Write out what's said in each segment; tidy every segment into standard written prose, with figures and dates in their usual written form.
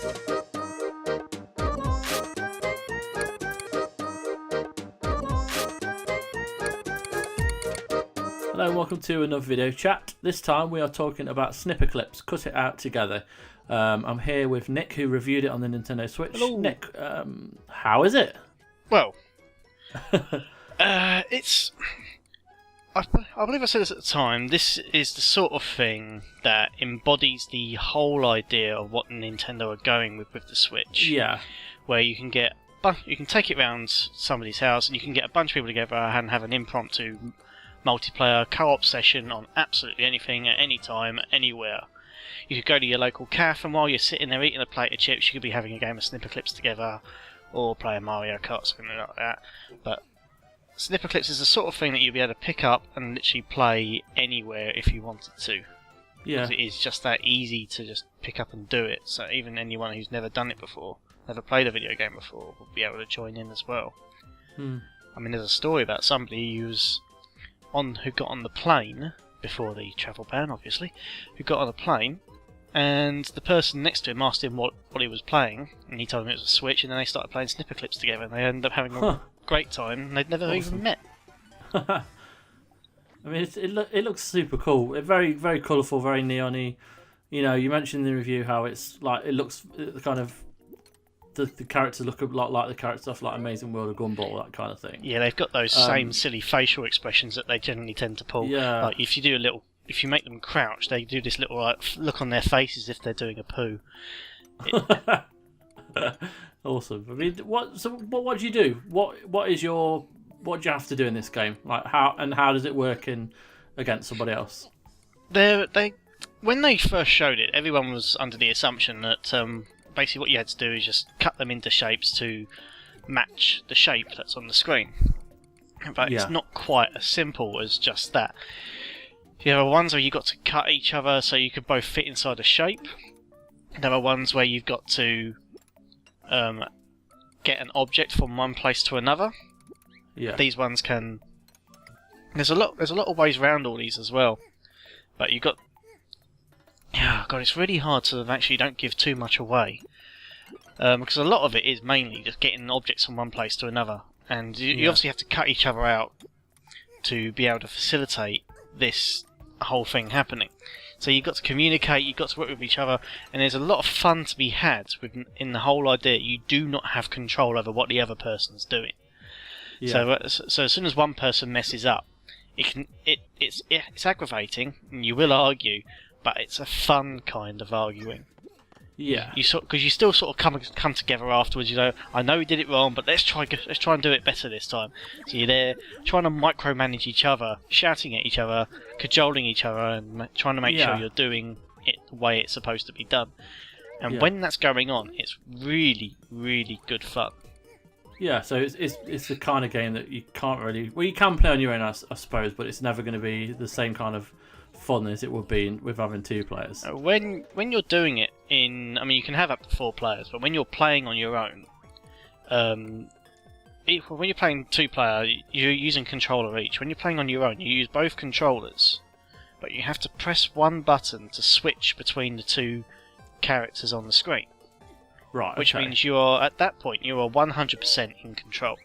Hello and welcome to another video chat. This time we are talking about Snipperclips, Cut It Out Together. I'm here with Nick, who reviewed it on the Nintendo Switch. Hello. Nick, how is it? Well, it's... I believe I said this at the time, this is the sort of thing that embodies the whole idea of what Nintendo are going with the Switch. Yeah. Where you can take it around somebody's house and you can get a bunch of people together and have an impromptu multiplayer co-op session on absolutely anything at any time, anywhere. You could go to your local cafe and while you're sitting there eating a plate of chips, you could be having a game of Snipperclips together, or playing Mario Kart, something like that. But Snipperclips is the sort of thing that you'll be able to pick up and literally play anywhere if you wanted to. Yeah. Because it is just that easy to just pick up and do it. So even anyone who's never done it before, never played a video game before, will be able to join in as well. I mean, there's a story about somebody who got on the plane before the travel ban, obviously, who got on a plane, and the person next to him asked him what he was playing, and he told him it was a Switch, and then they started playing Snipperclips together, and they ended up having a great time, and they'd never even met. I mean, it looks super cool. It's very, very colourful, very neon-y. You know, you mentioned in the review how it's like, it looks kind of, the characters look a lot like the character stuff like Amazing World of Gumball, that kind of thing. Yeah, they've got those same silly facial expressions that they generally tend to pull. Yeah. Like if you make them crouch, they do this little look on their faces if they're doing a poo. Awesome. I mean, what do you do? What do you have to do in this game? Like how does it work against somebody else? When they first showed it, everyone was under the assumption that basically what you had to do is just cut them into shapes to match the shape that's on the screen. But it's not quite as simple as just that. There are ones where you've got to cut each other so you can both fit inside a shape. There are ones where you've got to get an object from one place to another. Yeah. These ones can... There's a lot of ways around all these as well. But you've got... Yeah, God, it's really hard to actually don't give too much away. Because a lot of it is mainly just getting objects from one place to another. And you obviously have to cut each other out to be able to facilitate this whole thing happening. So you've got to communicate, you've got to work with each other, and there's a lot of fun to be had in the whole idea. You do not have control over what the other person's doing. Yeah. So as soon as one person messes up, it's aggravating, and you will argue, but it's a fun kind of arguing. Yeah. Because you still sort of come together afterwards. You know, I know we did it wrong, but let's try and do it better this time. So you're there trying to micromanage each other, shouting at each other, cajoling each other, and trying to make sure you're doing it the way it's supposed to be done. And when that's going on, it's really, really good fun. Yeah, so it's the kind of game that you can't really... Well, you can play on your own, I suppose, but it's never going to be the same kind of fun as it would be with having two players. When you're doing it I mean, you can have up to 4 players, but when you're playing on your own, when you're playing 2-player, you're using controller each. When you're playing on your own, you use both controllers, but you have to press one button to switch between the 2 characters on the screen. Right. Which means at that point you are 100% in control.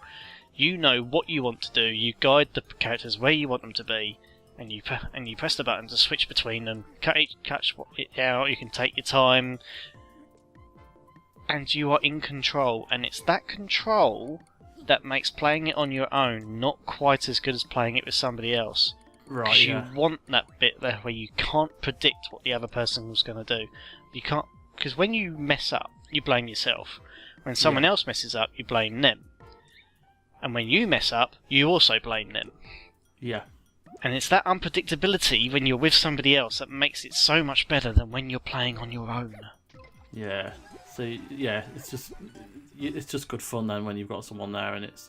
You know what you want to do. You guide the characters where you want them to be. And you press the button to switch between them, cut it out, you can take your time, and you are in control. And it's that control that makes playing it on your own not quite as good as playing it with somebody else. Right, Because you want that bit there where you can't predict what the other person was going to do. You can't, because when you mess up, you blame yourself. When someone else messes up, you blame them. And when you mess up, you also blame them. Yeah. And it's that unpredictability when you're with somebody else that makes it so much better than when you're playing on your own. Yeah. So yeah, it's just good fun then when you've got someone there, and it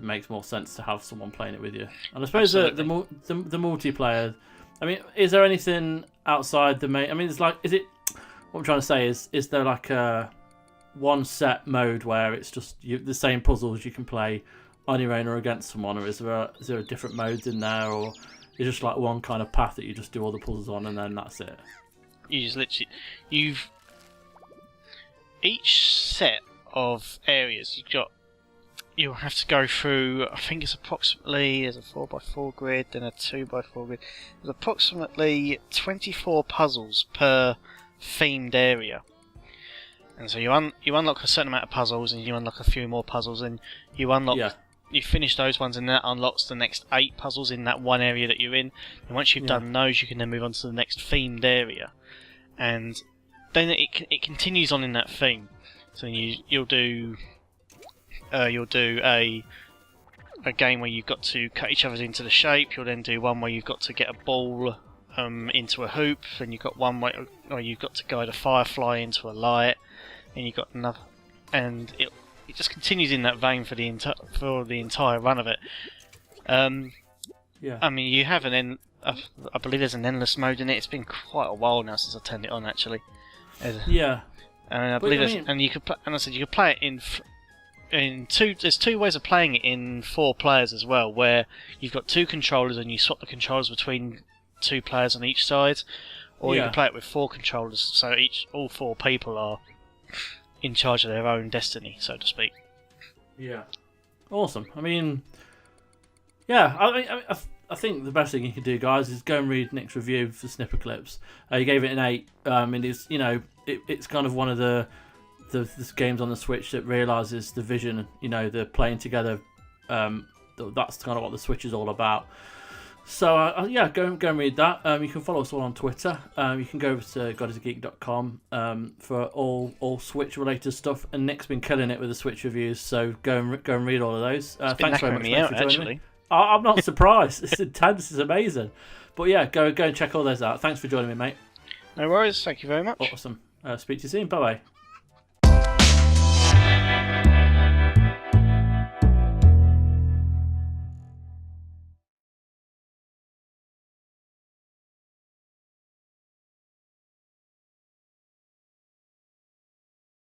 makes more sense to have someone playing it with you. And I suppose the multiplayer. I mean, is there anything outside the main? I mean, what I'm trying to say is there like a one set mode where it's just the same puzzles you can play on your own or against someone, or is there different modes in there, or is it just like one kind of path that you just do all the puzzles on and then that's it? You just literally each set of areas you'll have to go through. I think it's approximately, there's a 4x4 grid, then a 2x4 grid. There's approximately 24 puzzles per themed area. And so you unlock a certain amount of puzzles, and you unlock a few more puzzles, and you unlock. You finish those ones, and that unlocks the next 8 puzzles in that one area that you're in. And once you've done those, you can then move on to the next themed area, and then it continues on in that theme. So you'll do a game where you've got to cut each other into the shape. You'll then do one where you've got to get a ball into a hoop, and you've got one where you've got to guide a firefly into a light. And you got another, and it just continues in that vein for the entire run of it. I mean, you have I believe there's an endless mode in it. It's been quite a while now since I turned it on, actually. And I believe and you could, and I said you could play it in two. There's 2 ways of playing it in 4 players as well, where you've got 2 controllers and you swap the controllers between 2 players on each side, or you can play it with 4 controllers, so all 4 people are in charge of their own destiny, so to speak. Yeah, awesome. I mean, I think the best thing you can do, guys, is go and read Nick's review for Snipperclips. He gave it an 8. And it's kind of one of the games on the Switch that realises the vision, the playing together. That's kind of what the Switch is all about. So go and read that. You can follow us all on Twitter. You can go over to godisageek.com for all Switch related stuff. And Nick's been killing it with the Switch reviews, so go and read all of those. Thanks very much for joining me. I'm not surprised. It's intense. It's amazing. But yeah, go and check all those out. Thanks for joining me, mate. No worries. Thank you very much. Awesome. Speak to you soon. Bye bye.